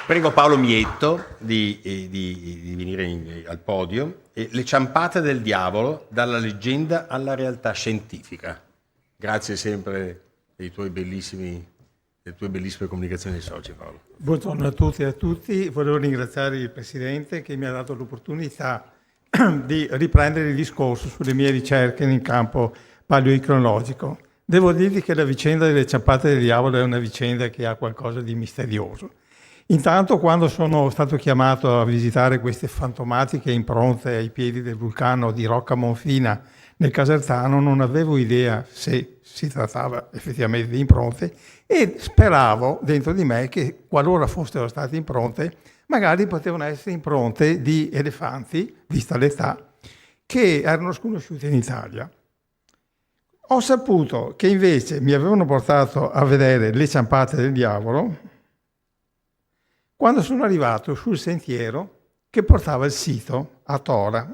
Prego Paolo Mietto di venire al podio. Le ciampate del diavolo, dalla leggenda alla realtà scientifica. Grazie sempre delle tue bellissime comunicazioni social, Paolo. Buongiorno a tutti e a tutti. Volevo ringraziare il Presidente che mi ha dato l'opportunità di riprendere il discorso sulle mie ricerche in campo paleoicronologico. Devo dirvi che la vicenda delle ciampate del diavolo è una vicenda che ha qualcosa di misterioso. Intanto, quando sono stato chiamato a visitare queste fantomatiche impronte ai piedi del vulcano di Rocca Monfina nel Casertano, non avevo idea se si trattava effettivamente di impronte e speravo dentro di me che, qualora fossero state impronte, magari potevano essere impronte di elefanti, vista l'età, che erano sconosciute in Italia. Ho saputo che invece mi avevano portato a vedere le ciampate del diavolo quando sono arrivato sul sentiero che portava il sito a Tora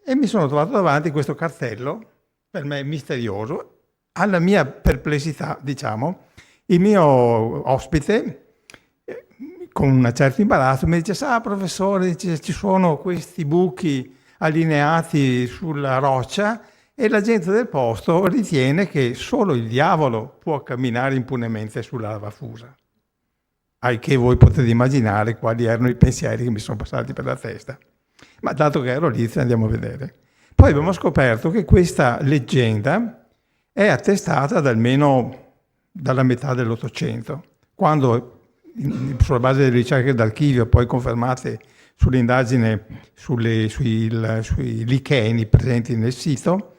e mi sono trovato davanti questo cartello, per me misterioso. Alla mia perplessità, diciamo, il mio ospite, con un certo imbarazzo, mi dice: sa professore, ci sono questi buchi allineati sulla roccia e la gente del posto ritiene che solo il diavolo può camminare impunemente sulla lava fusa. Al che voi potete immaginare quali erano i pensieri che mi sono passati per la testa. Ma dato che ero lì, andiamo a vedere. Poi abbiamo scoperto che questa leggenda è attestata dalla metà dell'Ottocento, quando, sulla base delle ricerche d'archivio, poi confermate sull'indagine sui licheni presenti nel sito,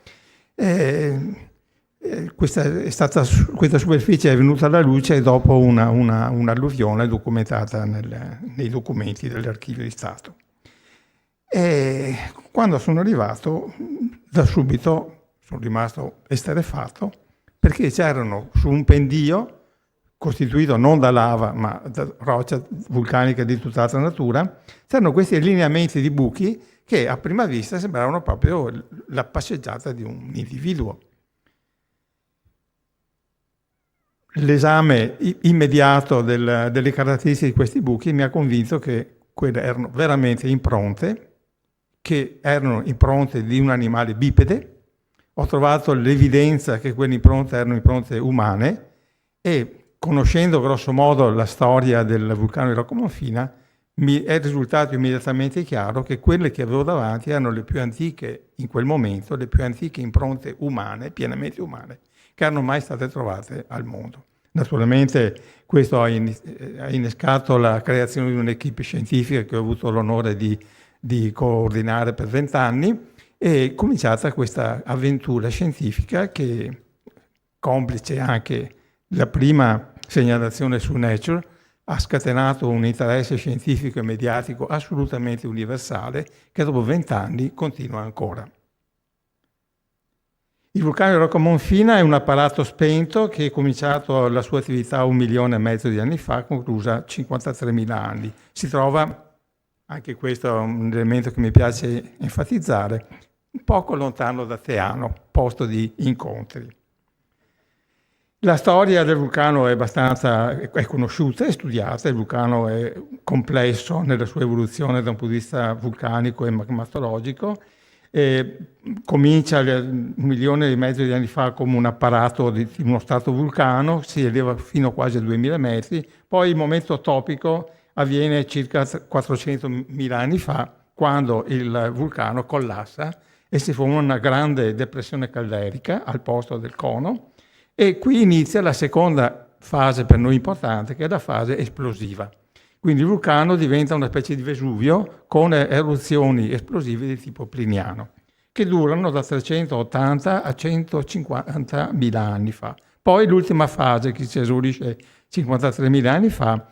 questa superficie è venuta alla luce dopo un'alluvione documentata nei documenti dell'Archivio di Stato. E quando sono arrivato, da subito sono rimasto esterrefatto, perché c'erano su un pendio costituito non da lava ma da roccia vulcanica di tutt'altra natura, c'erano questi allineamenti di buchi che a prima vista sembravano proprio la passeggiata di un individuo. L'esame immediato delle caratteristiche di questi buchi mi ha convinto che quelle erano veramente impronte, che erano impronte di un animale bipede. Ho trovato l'evidenza che quelle impronte erano impronte umane e, conoscendo grosso modo la storia del vulcano di Rocca Monfina, mi è risultato immediatamente chiaro che quelle che avevo davanti erano le più antiche, in quel momento, le più antiche impronte umane, pienamente umane, che erano mai state trovate al mondo. Naturalmente questo ha innescato la creazione di un'equipe scientifica che ho avuto l'onore di coordinare per 20 anni e è cominciata questa avventura scientifica che, complice anche la prima segnalazione su Nature, ha scatenato un interesse scientifico e mediatico assolutamente universale che dopo 20 anni continua ancora. Il vulcano di Rocca Monfina è un apparato spento che è cominciato la sua attività 1,5 milioni di anni fa, conclusa 53.000 anni. Si trova, anche questo è un elemento che mi piace enfatizzare, un poco lontano da Teano, posto di incontri. La storia del vulcano è conosciuta e studiata. Il vulcano è complesso nella sua evoluzione da un punto di vista vulcanico e magmatologico. Comincia 1,5 milioni di anni fa come un apparato di uno strato vulcano, si eleva fino a quasi a 2.000 metri, poi il momento topico avviene circa 400.000 anni fa, quando il vulcano collassa e si forma una grande depressione calderica al posto del cono, e qui inizia la seconda fase per noi importante, che è la fase esplosiva. Quindi il vulcano diventa una specie di Vesuvio con eruzioni esplosive di tipo pliniano, che durano da 380 a 150.000 anni fa. Poi l'ultima fase, che si esaurisce 53.000 anni fa,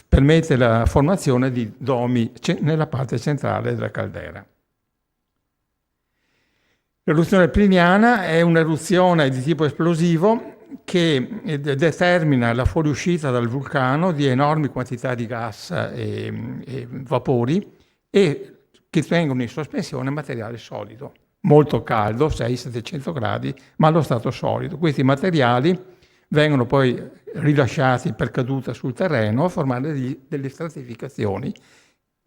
permette la formazione di domi nella parte centrale della caldera. L'eruzione pliniana è un'eruzione di tipo esplosivo che determina la fuoriuscita dal vulcano di enormi quantità di gas e vapori e che tengono in sospensione materiale solido, molto caldo, 600-700 gradi, ma allo stato solido. Questi materiali vengono poi rilasciati per caduta sul terreno a formare delle stratificazioni.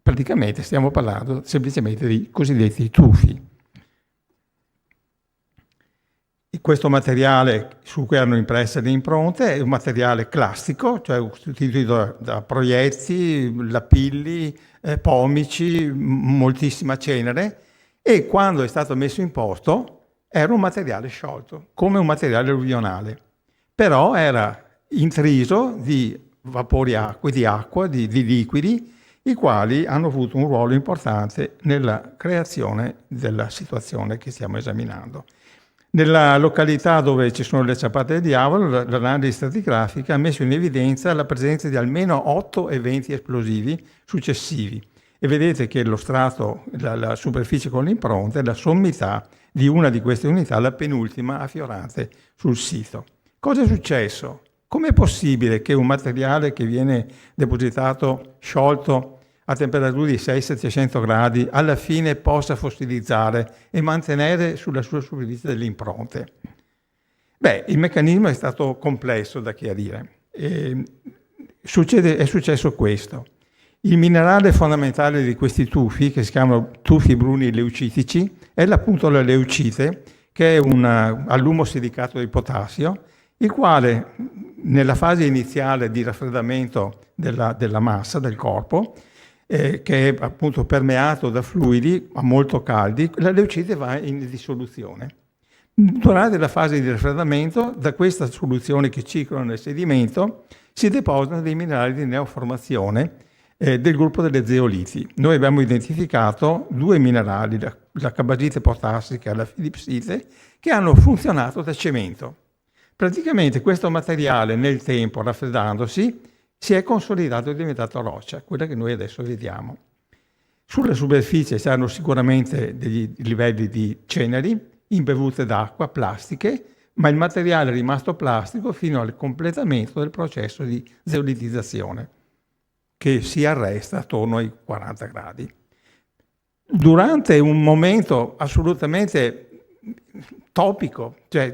Praticamente stiamo parlando semplicemente di cosiddetti tufi. Questo materiale su cui erano impresse le impronte è un materiale classico, cioè costituito da proietti, lapilli, pomici, moltissima cenere, e quando è stato messo in posto era un materiale sciolto, come un materiale alluvionale, però era intriso di vapori acque, di acqua, di liquidi, i quali hanno avuto un ruolo importante nella creazione della situazione che stiamo esaminando. Nella località dove ci sono le ciabatte del diavolo, l'analisi stratigrafica ha messo in evidenza la presenza di almeno 8 eventi esplosivi successivi. E vedete che lo strato, la superficie con le impronte, è la sommità di una di queste unità, la penultima affiorante sul sito. Cosa è successo? Com'è possibile che un materiale che viene depositato sciolto a temperature di 600-700 gradi alla fine possa fossilizzare e mantenere sulla sua superficie delle impronte? Beh, il meccanismo è stato complesso da chiarire. È successo questo. Il minerale fondamentale di questi tufi, che si chiamano tufi bruni leucitici, è appunto la leucite, che è un allumosilicato di potassio, il quale nella fase iniziale di raffreddamento della massa, del corpo, che è appunto permeato da fluidi molto caldi, la leucite va in dissoluzione. Durante la fase di raffreddamento, da questa soluzione che circola nel sedimento, si depositano dei minerali di neoformazione del gruppo delle zeoliti. Noi abbiamo identificato 2 minerali, la cabagite potassica e la filipsite, che hanno funzionato da cemento. Praticamente questo materiale nel tempo, raffreddandosi, si è consolidato e è diventato roccia, quella che noi adesso vediamo. Sulla superficie c'erano sicuramente degli livelli di ceneri, imbevute d'acqua, plastiche, ma il materiale è rimasto plastico fino al completamento del processo di zeolitizzazione, che si arresta attorno ai 40 gradi. Durante un momento assolutamente topico, cioè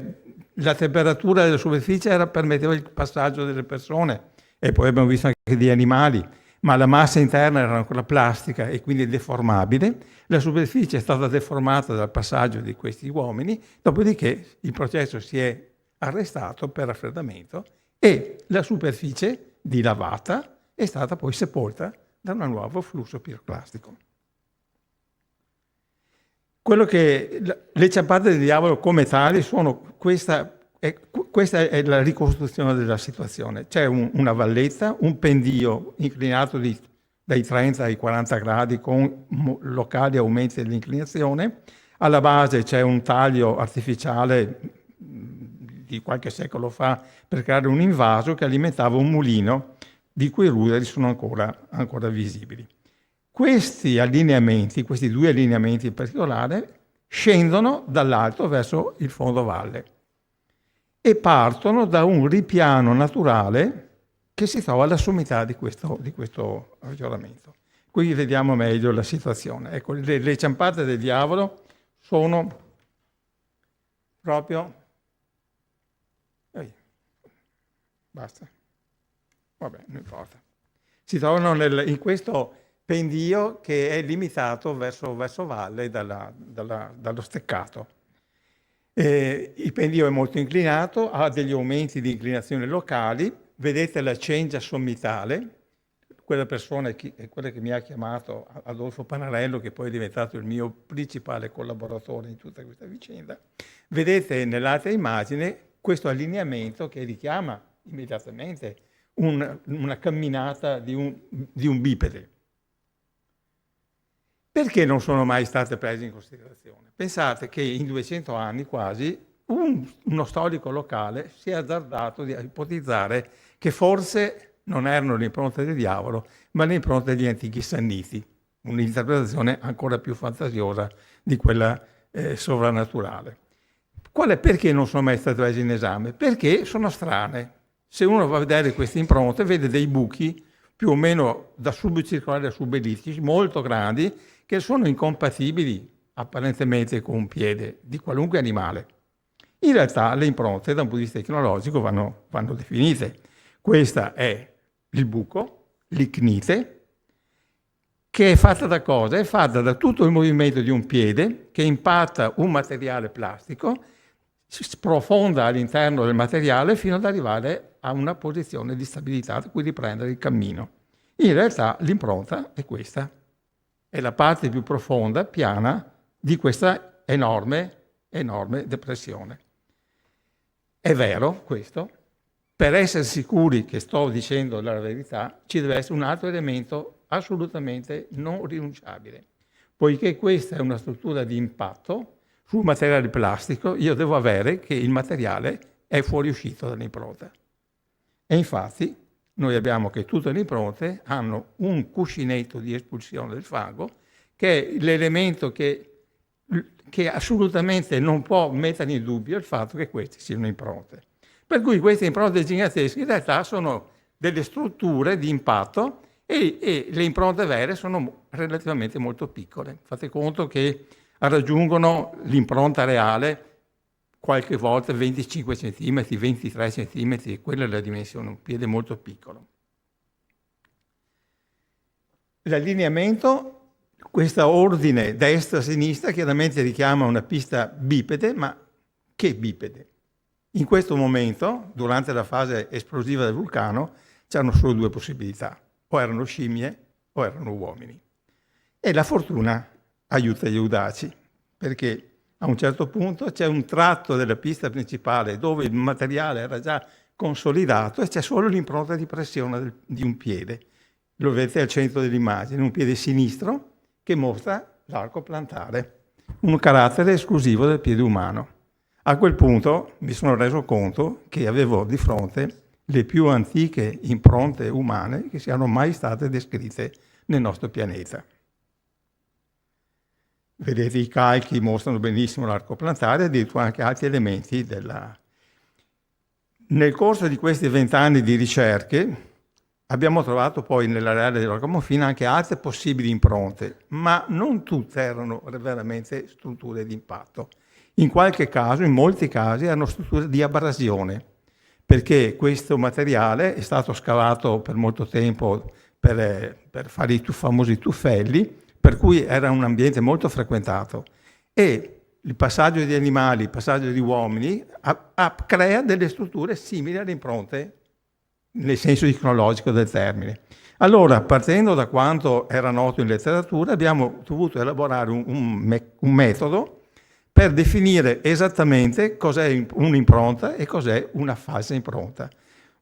la temperatura della superficie permetteva il passaggio delle persone, e poi abbiamo visto anche di animali, ma la massa interna era ancora plastica e quindi deformabile. La superficie è stata deformata dal passaggio di questi uomini, dopodiché il processo si è arrestato per raffreddamento e la superficie dilavata è stata poi sepolta da un nuovo flusso piroclastico. Le ciabatte del diavolo come tali sono questa è la ricostruzione della situazione. C'è una valletta, un pendio inclinato dai 30 ai 40 gradi con locali aumenti dell'inclinazione. Alla base c'è un taglio artificiale di qualche secolo fa per creare un invaso che alimentava un mulino di cui i ruderi sono ancora visibili. Questi 2 allineamenti in particolare, scendono dall'alto verso il fondovalle e partono da un ripiano naturale che si trova alla sommità di questo affioramento. Qui vediamo meglio la situazione. Ecco, le ciabatte del diavolo sono proprio... Basta. Vabbè, non importa. Si trovano in questo pendio che è limitato verso valle dallo steccato. Il pendio è molto inclinato, ha degli aumenti di inclinazione locali. Vedete la cengia sommitale, quella persona è quella che mi ha chiamato, Adolfo Panarello, che poi è diventato il mio principale collaboratore in tutta questa vicenda. Vedete nell'altra immagine questo allineamento che richiama immediatamente una camminata di un bipede. Perché non sono mai state prese in considerazione? Pensate che in 200 anni quasi uno storico locale si è azzardato di ipotizzare che forse non erano le impronte del diavolo, ma le impronte degli antichi sanniti, un'interpretazione ancora più fantasiosa di quella sovrannaturale. Perché non sono mai state prese in esame? Perché sono strane. Se uno va a vedere queste impronte, vede dei buchi più o meno da subcircolari a subellittici, molto grandi, che sono incompatibili apparentemente con un piede di qualunque animale. In realtà le impronte da un punto di vista tecnologico vanno definite. Questa è il buco, l'icnite, che è fatta da cosa? È fatta da tutto il movimento di un piede che impatta un materiale plastico, si sprofonda all'interno del materiale fino ad arrivare a una posizione di stabilità da cui riprendere il cammino. In realtà l'impronta è questa, è la parte più profonda, piana, di questa enorme depressione. È vero questo? Per essere sicuri che sto dicendo la verità, ci deve essere un altro elemento assolutamente non rinunciabile. Poiché questa è una struttura di impatto sul materiale plastico, io devo avere che il materiale è fuoriuscito dall'impronta. E infatti noi abbiamo che tutte le impronte hanno un cuscinetto di espulsione del fango, che è l'elemento che assolutamente non può mettere in dubbio il fatto che queste siano impronte. Per cui queste impronte gigantesche in realtà sono delle strutture di impatto e le impronte vere sono relativamente molto piccole. Fate conto che raggiungono l'impronta reale qualche volta 25 cm, 23 cm, quella è la dimensione, un piede molto piccolo. L'allineamento, questo ordine destra-sinistra, chiaramente richiama una pista bipede, ma che bipede? In questo momento, durante la fase esplosiva del vulcano, c'erano solo due possibilità, o erano scimmie o erano uomini. E la fortuna aiuta gli audaci, perché a un certo punto c'è un tratto della pista principale dove il materiale era già consolidato e c'è solo l'impronta di pressione di un piede. Lo vedete al centro dell'immagine, un piede sinistro che mostra l'arco plantare, un carattere esclusivo del piede umano. A quel punto mi sono reso conto che avevo di fronte le più antiche impronte umane che siano mai state descritte nel nostro pianeta. Vedete, i calchi mostrano benissimo l'arco plantare, addirittura anche altri elementi della... Nel corso di questi 20 anni di ricerche abbiamo trovato poi nell'areale della Rocca anche altre possibili impronte, ma non tutte erano veramente strutture di impatto. In qualche caso, in molti casi, erano strutture di abrasione, perché questo materiale è stato scavato per molto tempo per fare i famosi tuffelli, per cui era un ambiente molto frequentato. E il passaggio di animali, il passaggio di uomini, crea delle strutture simili alle impronte, nel senso tecnologico del termine. Allora, partendo da quanto era noto in letteratura, abbiamo dovuto elaborare un metodo per definire esattamente cos'è un'impronta e cos'è una falsa impronta,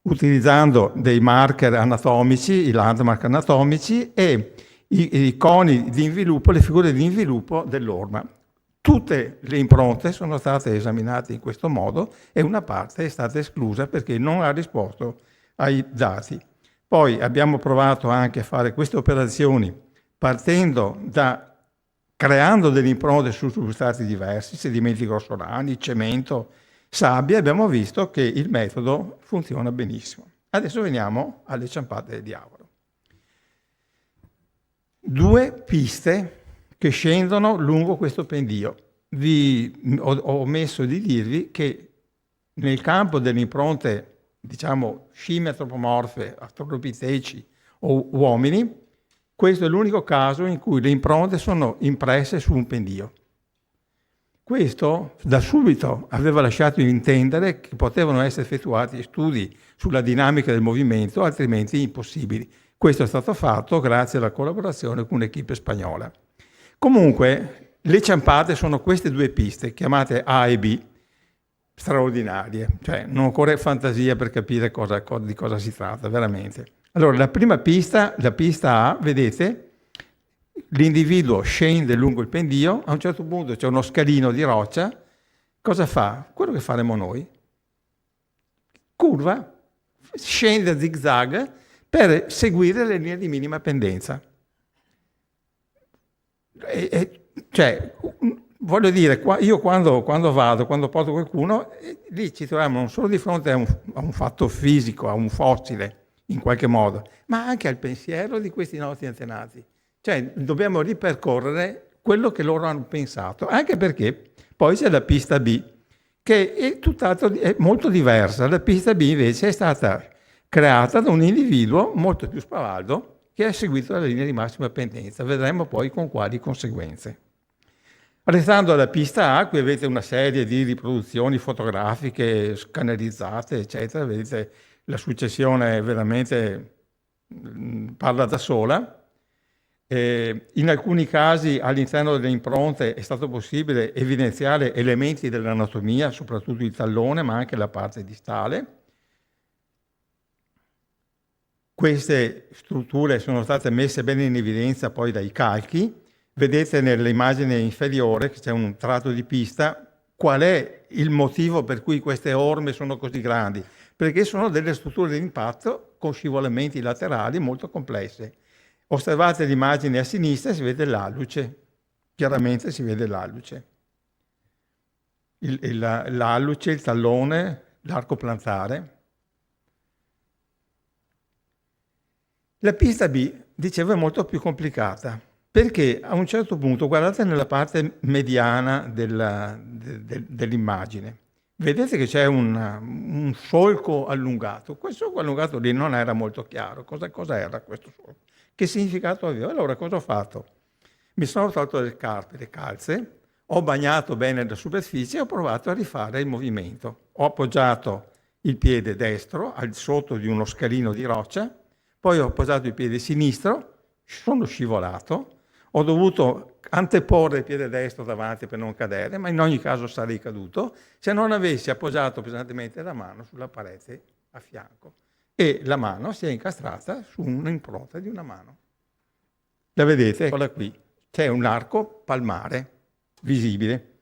utilizzando dei marker anatomici, i landmark anatomici e i coni di inviluppo, le figure di inviluppo dell'orma. Tutte le impronte sono state esaminate in questo modo e una parte è stata esclusa perché non ha risposto ai dati. Poi abbiamo provato anche a fare queste operazioni partendo creando delle impronte su substrati diversi, sedimenti grossolani, cemento, sabbia, abbiamo visto che il metodo funziona benissimo. Adesso veniamo alle ciampate del diavolo. Due piste che scendono lungo questo pendio. Ho omesso di dirvi che nel campo delle impronte, diciamo, scimmie antropomorfe, australopiteci o uomini, questo è l'unico caso in cui le impronte sono impresse su un pendio. Questo da subito aveva lasciato intendere che potevano essere effettuati studi sulla dinamica del movimento, altrimenti impossibili. Questo è stato fatto grazie alla collaborazione con un'equipe spagnola. Comunque, le ciampate sono queste due piste, chiamate A e B, straordinarie. Cioè, non occorre fantasia per capire di cosa si tratta, veramente. Allora, la prima pista, la pista A, vedete, l'individuo scende lungo il pendio, a un certo punto c'è uno scalino di roccia, cosa fa? Quello che faremo noi. Curva, scende a zigzag per seguire le linee di minima pendenza. Cioè, voglio dire, io quando porto qualcuno, lì ci troviamo non solo di fronte a un fatto fisico, a un fossile, in qualche modo, ma anche al pensiero di questi nostri antenati. Cioè, dobbiamo ripercorrere quello che loro hanno pensato, anche perché poi c'è la pista B, che è tutt'altro, è molto diversa. La pista B invece è stata creata da un individuo molto più spavaldo che ha seguito la linea di massima pendenza. Vedremo poi con quali conseguenze. Restando alla pista A, qui avete una serie di riproduzioni fotografiche scannerizzate, eccetera. Vedete la successione veramente parla da sola. In alcuni casi all'interno delle impronte è stato possibile evidenziare elementi dell'anatomia, soprattutto il tallone, ma anche la parte distale. Queste strutture sono state messe bene in evidenza poi dai calchi. Vedete nell'immagine inferiore che c'è un tratto di pista. Qual è il motivo per cui queste orme sono così grandi? Perché sono delle strutture di impatto con scivolamenti laterali molto complesse. Osservate l'immagine a sinistra e si vede l'alluce, chiaramente si vede l'alluce. L'alluce, il tallone, l'arco plantare. La pista B, dicevo, è molto più complicata, perché a un certo punto, guardate nella parte mediana dell'immagine, vedete che c'è un solco allungato. Quel solco allungato lì non era molto chiaro. Cosa era questo solco? Che significato aveva? Allora cosa ho fatto? Mi sono tolto le scarpe, le calze, ho bagnato bene la superficie e ho provato a rifare il movimento. Ho appoggiato il piede destro al sotto di uno scalino di roccia, poi ho appoggiato il piede sinistro, sono scivolato, ho dovuto anteporre il piede destro davanti per non cadere, ma in ogni caso sarei caduto se non avessi appoggiato pesantemente la mano sulla parete a fianco. E la mano si è incastrata su un'impronta di una mano. La vedete? Eccola qui. C'è un arco palmare visibile.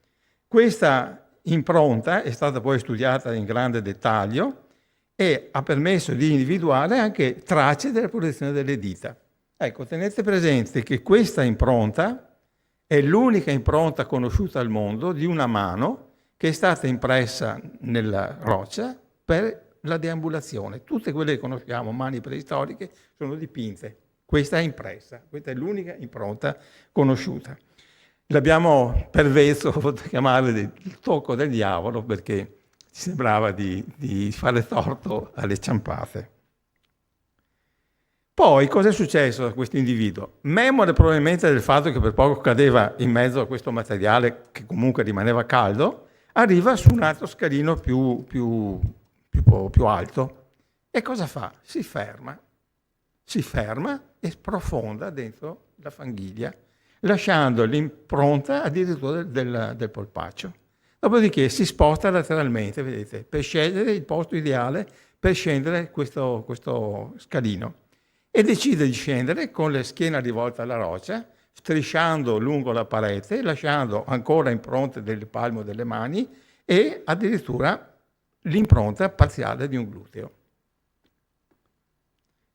Questa impronta è stata poi studiata in grande dettaglio e ha permesso di individuare anche tracce della posizione delle dita. Ecco, tenete presente che questa impronta è l'unica impronta conosciuta al mondo di una mano che è stata impressa nella roccia per la deambulazione. Tutte quelle che conosciamo, mani preistoriche, sono dipinte. Questa è impressa, questa è l'unica impronta conosciuta. L'abbiamo per vezzo potuto chiamare il tocco del diavolo perché ci sembrava di fare torto alle ciampate. Poi cosa è successo a questo individuo? Memore probabilmente del fatto che per poco cadeva in mezzo a questo materiale che comunque rimaneva caldo, arriva su un altro scalino più alto. E cosa fa? Si ferma e sprofonda dentro la fanghiglia, lasciando l'impronta addirittura del polpaccio. Dopodiché si sposta lateralmente, vedete, per scegliere il posto ideale per scendere questo scalino. E decide di scendere con la schiena rivolta alla roccia, strisciando lungo la parete, lasciando ancora impronte del palmo delle mani e addirittura l'impronta parziale di un gluteo.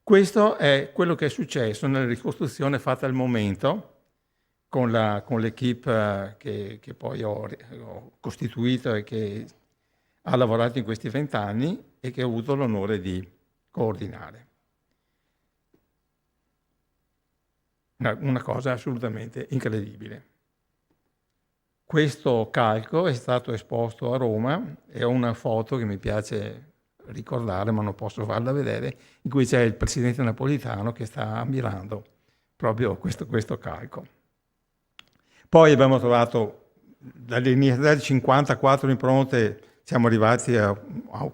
Questo è quello che è successo nella ricostruzione fatta al momento con l'equipe che poi ho costituito e che ha lavorato in questi 20 anni e che ho avuto l'onore di coordinare. Una cosa assolutamente incredibile. Questo calco è stato esposto a Roma e ho una foto che mi piace ricordare, ma non posso farla vedere, in cui c'è il presidente Napolitano che sta ammirando proprio questo calco. Poi abbiamo trovato dalle 54 impronte, siamo arrivati a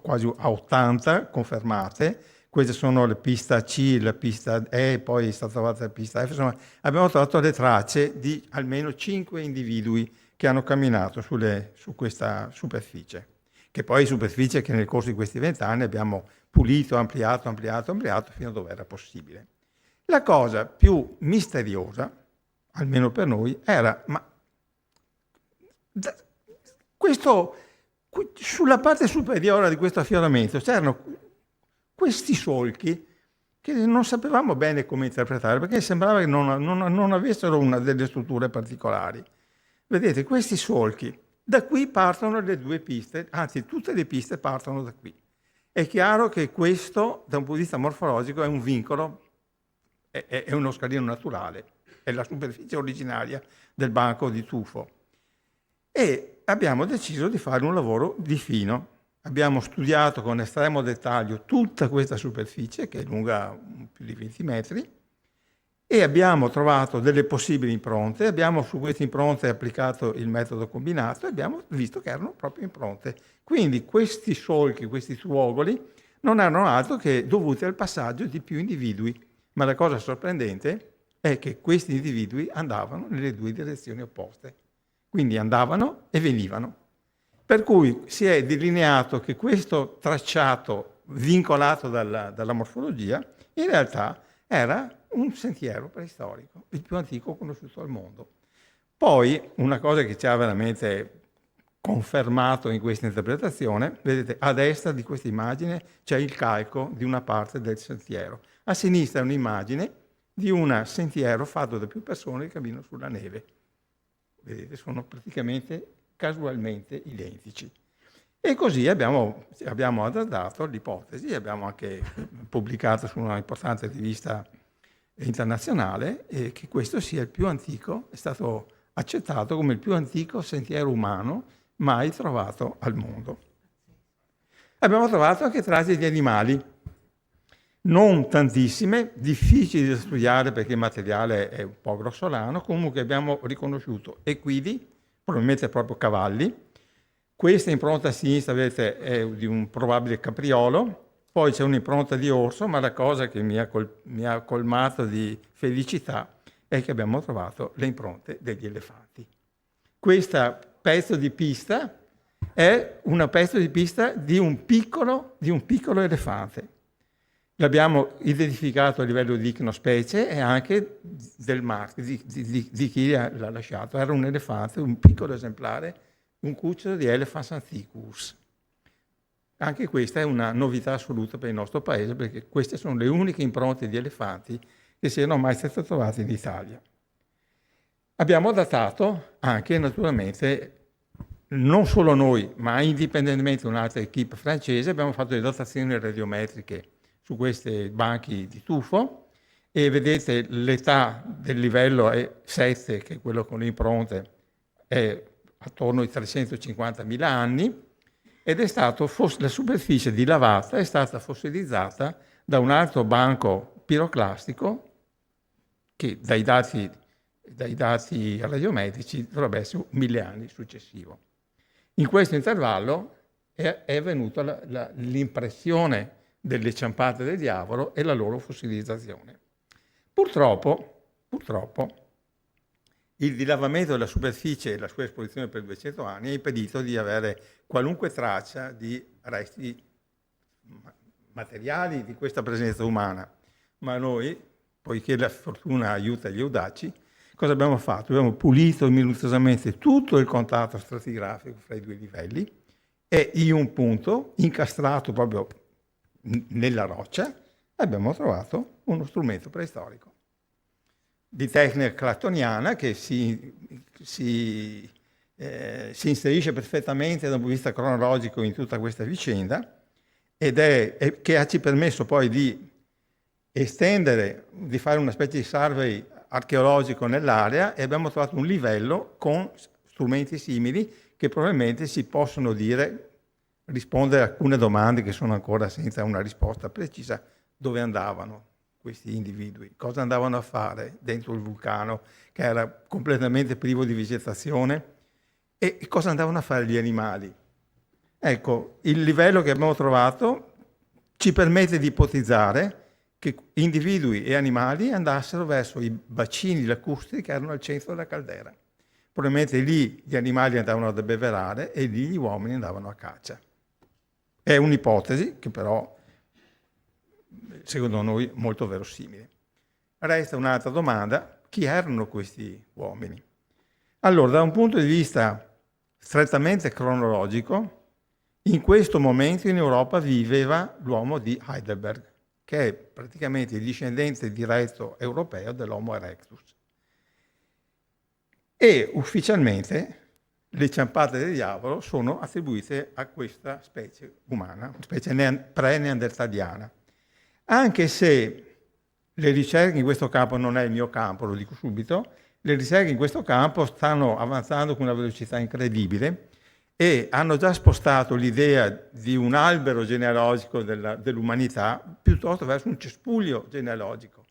quasi a 80 confermate. Queste sono la pista C, la pista E, poi è stata trovata la pista F. Insomma, abbiamo trovato le tracce di almeno 5 individui che hanno camminato su questa superficie, che poi è superficie che nel corso di questi 20 anni abbiamo pulito, ampliato fino a dove era possibile. La cosa più misteriosa, almeno per noi, era sulla parte superiore di questo affioramento c'erano questi solchi che non sapevamo bene come interpretare, perché sembrava che non avessero una delle strutture particolari. Vedete, questi solchi, da qui partono le due piste, anzi tutte le piste partono da qui. È chiaro che questo, da un punto di vista morfologico, è un vincolo, è uno scalino naturale, è la superficie originaria del banco di tufo. E abbiamo deciso di fare un lavoro di fino. Abbiamo studiato con estremo dettaglio tutta questa superficie, che è lunga più di 20 metri, e abbiamo trovato delle possibili impronte, abbiamo su queste impronte applicato il metodo combinato e abbiamo visto che erano proprio impronte. Quindi questi solchi, questi truogoli, non erano altro che dovuti al passaggio di più individui. Ma la cosa sorprendente è che questi individui andavano nelle due direzioni opposte. Quindi andavano e venivano. Per cui si è delineato che questo tracciato vincolato dalla morfologia in realtà era un sentiero preistorico, il più antico conosciuto al mondo. Poi una cosa che ci ha veramente confermato in questa interpretazione, vedete a destra di questa immagine c'è il calco di una parte del sentiero, a sinistra è un'immagine di un sentiero fatto da più persone che camminano sulla neve. Vedete, sono praticamente casualmente identici. E così abbiamo azzardato l'ipotesi, abbiamo anche pubblicato su una importante rivista internazionale che questo sia il più antico, è stato accettato come il più antico sentiero umano mai trovato al mondo. Abbiamo trovato anche tracce di animali, non tantissime, difficili da studiare perché il materiale è un po' grossolano, comunque abbiamo riconosciuto equidi, probabilmente proprio cavalli. Questa impronta a sinistra, vedete, è di un probabile capriolo, poi c'è un'impronta di orso, ma la cosa che mi ha colmato di felicità è che abbiamo trovato le impronte degli elefanti. Questo pezzo di pista è un pezzo di pista di un piccolo elefante. L'abbiamo identificato a livello di icnospecie e anche del marchio, di chi l'ha lasciato. Era un elefante, un piccolo esemplare, un cucciolo di Elephas antiquus. Anche questa è una novità assoluta per il nostro paese, perché queste sono le uniche impronte di elefanti che siano mai state trovate in Italia. Abbiamo datato anche, naturalmente, non solo noi, ma indipendentemente da un'altra equipe francese, abbiamo fatto le datazioni radiometriche su questi banchi di tufo e vedete l'età del livello è 7, che è quello con le impronte, è attorno ai 350.000 anni, ed è stato, la superficie di lavata è stata fossilizzata da un altro banco piroclastico che dai dati radiometrici dovrebbe essere 1000 anni successivo. In questo intervallo è venuta l'impressione delle ciampate del diavolo e la loro fossilizzazione. Purtroppo, il dilavamento della superficie e la sua esposizione per 200 anni ha impedito di avere qualunque traccia di resti materiali di questa presenza umana. Ma noi, poiché la fortuna aiuta gli audaci, cosa abbiamo fatto? Abbiamo pulito minuziosamente tutto il contatto stratigrafico fra i due livelli e in un punto, incastrato proprio nella roccia, abbiamo trovato uno strumento preistorico di tecnica clattoniana che si inserisce perfettamente da un punto di vista cronologico in tutta questa vicenda ed che ci ha permesso poi di estendere, di fare una specie di survey archeologico nell'area e abbiamo trovato un livello con strumenti simili che probabilmente si possono rispondere a alcune domande che sono ancora senza una risposta precisa. Dove andavano questi individui? Cosa andavano a fare dentro il vulcano che era completamente privo di vegetazione? E cosa andavano a fare gli animali? Ecco, il livello che abbiamo trovato ci permette di ipotizzare che individui e animali andassero verso i bacini lacustri che erano al centro della caldera. Probabilmente lì gli animali andavano ad abbeverare e lì gli uomini andavano a caccia. È un'ipotesi che però, secondo noi, molto verosimile. Resta un'altra domanda: chi erano questi uomini? Allora, da un punto di vista strettamente cronologico, in questo momento in Europa viveva l'uomo di Heidelberg, che è praticamente il discendente diretto europeo dell'Homo erectus. E ufficialmente le ciampate del diavolo sono attribuite a questa specie umana, una specie pre-neandertaliana. Anche se le ricerche in questo campo non è il mio campo, lo dico subito, le ricerche in questo campo stanno avanzando con una velocità incredibile e hanno già spostato l'idea di un albero genealogico dell'umanità piuttosto verso un cespuglio genealogico,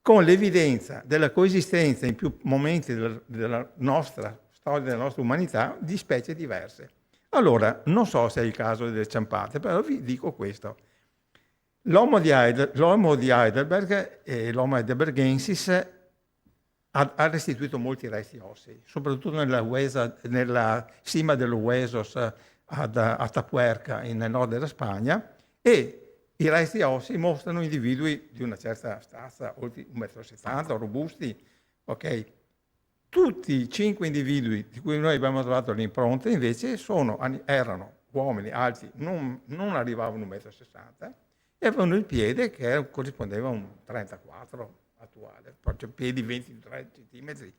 con l'evidenza della coesistenza in più momenti della nostra storia, della nostra umanità, di specie diverse. Allora, non so se è il caso delle ciampate, però vi dico questo. L'Homo di Heidelberg e l'Homo heidelbergensis ha restituito molti resti ossei, soprattutto nella cima dello Huesos a Atapuerca, nel nord della Spagna, e i resti ossei mostrano individui di una certa stazza, oltre 1,70 m, robusti. Okay? Tutti i 5 individui di cui noi abbiamo trovato le impronte invece erano uomini alti, non arrivavano a 1,60 m, e avevano il piede che corrispondeva a un 34 attuale, cioè piedi 23 centimetri.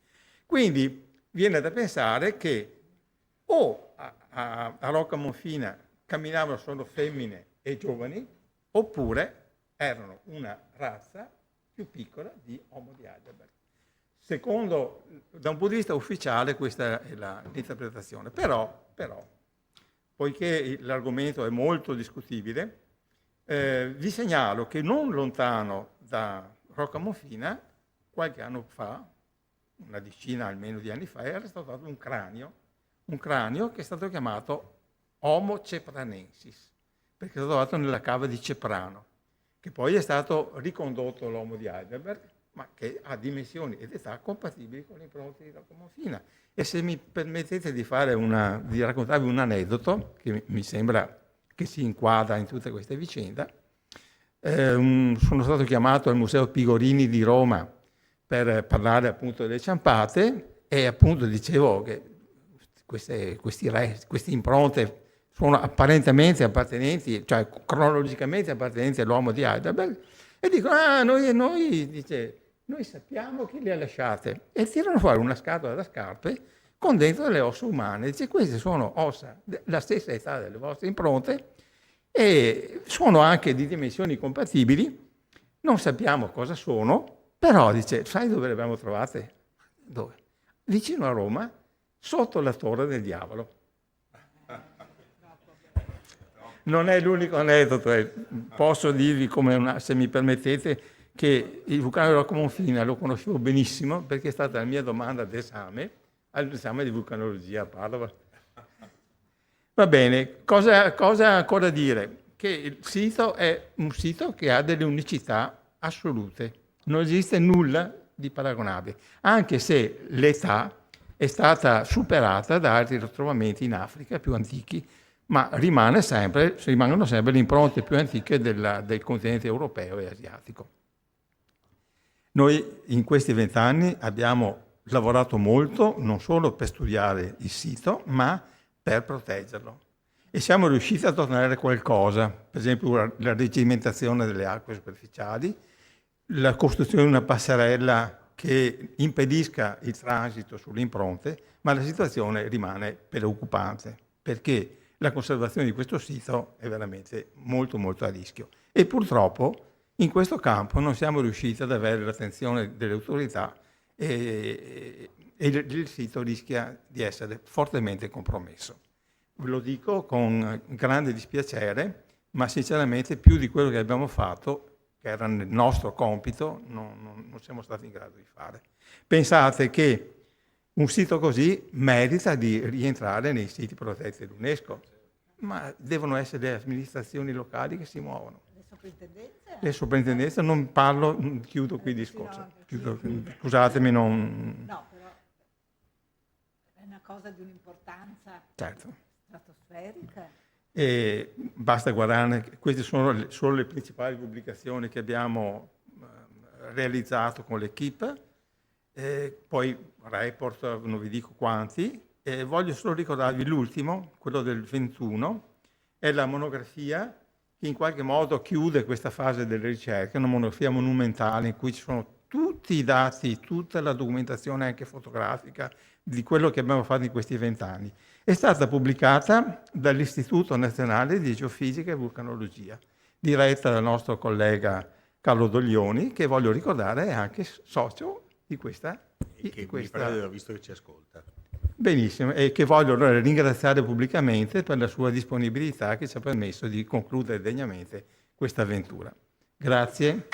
Quindi viene da pensare che o a Rocca Monfina camminavano solo femmine e giovani, oppure erano una razza più piccola di Homo di Heidelberg. Secondo, da un punto di vista ufficiale, questa è l'interpretazione. Però, poiché l'argomento è molto discutibile, vi segnalo che non lontano da Rocca Monfina, qualche anno fa, una decina almeno di anni fa, era stato trovato un cranio che è stato chiamato Homo cepranensis, perché è stato trovato nella cava di Ceprano, che poi è stato ricondotto all'Homo di Heidelberg, ma che ha dimensioni ed età compatibili con le impronte di Rocca Monfina. E se mi permettete di raccontarvi un aneddoto che mi sembra che si inquadra in tutta questa vicenda, sono stato chiamato al Museo Pigorini di Roma per parlare appunto delle ciampate, e appunto dicevo che queste impronte sono apparentemente appartenenti, cioè cronologicamente appartenenti all'uomo di Heidelberg, e dicono, noi sappiamo chi le ha lasciate, e tirano fuori una scatola da scarpe con dentro delle ossa umane. Dice, queste sono ossa della stessa età delle vostre impronte, e sono anche di dimensioni compatibili, non sappiamo cosa sono, però dice, sai dove le abbiamo trovate? Dove? Vicino a Roma, sotto la Torre del Diavolo. Non è l'unico aneddoto, posso dirvi, se mi permettete, che il vulcano di Rocca Monfina lo conoscevo benissimo, perché è stata la mia domanda d'esame all'esame di vulcanologia a Padova. Va bene, cosa ancora dire? Che il sito è un sito che ha delle unicità assolute, non esiste nulla di paragonabile, anche se l'età è stata superata da altri ritrovamenti in Africa più antichi, ma rimangono sempre le impronte più antiche del continente europeo e asiatico. Noi in questi 20 anni abbiamo lavorato molto, non solo per studiare il sito, ma per proteggerlo. E siamo riusciti a ottenere qualcosa, per esempio la regimentazione delle acque superficiali, la costruzione di una passerella che impedisca il transito sulle impronte, ma la situazione rimane preoccupante, perché la conservazione di questo sito è veramente molto molto a rischio. E purtroppo in questo campo non siamo riusciti ad avere l'attenzione delle autorità e il sito rischia di essere fortemente compromesso. Ve lo dico con grande dispiacere, ma sinceramente più di quello che abbiamo fatto, che era nel nostro compito, non siamo stati in grado di fare. Pensate che un sito così merita di rientrare nei siti protetti dell'UNESCO, ma devono essere le amministrazioni locali che si muovono. Le soprintendenze non parlo, chiudo qui il discorso. Scusatemi, non... No, però è una cosa di un'importanza stratosferica. E basta guardare, queste sono solo le principali pubblicazioni che abbiamo realizzato con l'equipe, poi report, non vi dico quanti, voglio solo ricordarvi l'ultimo, quello del 21, è la monografia che in qualche modo chiude questa fase delle ricerche, una monografia monumentale in cui ci sono tutti i dati, tutta la documentazione anche fotografica di quello che abbiamo fatto in questi 20 anni. È stata pubblicata dall'Istituto Nazionale di Geofisica e Vulcanologia, diretta dal nostro collega Carlo Doglioni, che voglio ricordare è anche socio di questa... Mi pare di aver visto che ci ascolta. Benissimo, e che voglio allora ringraziare pubblicamente per la sua disponibilità che ci ha permesso di concludere degnamente questa avventura. Grazie.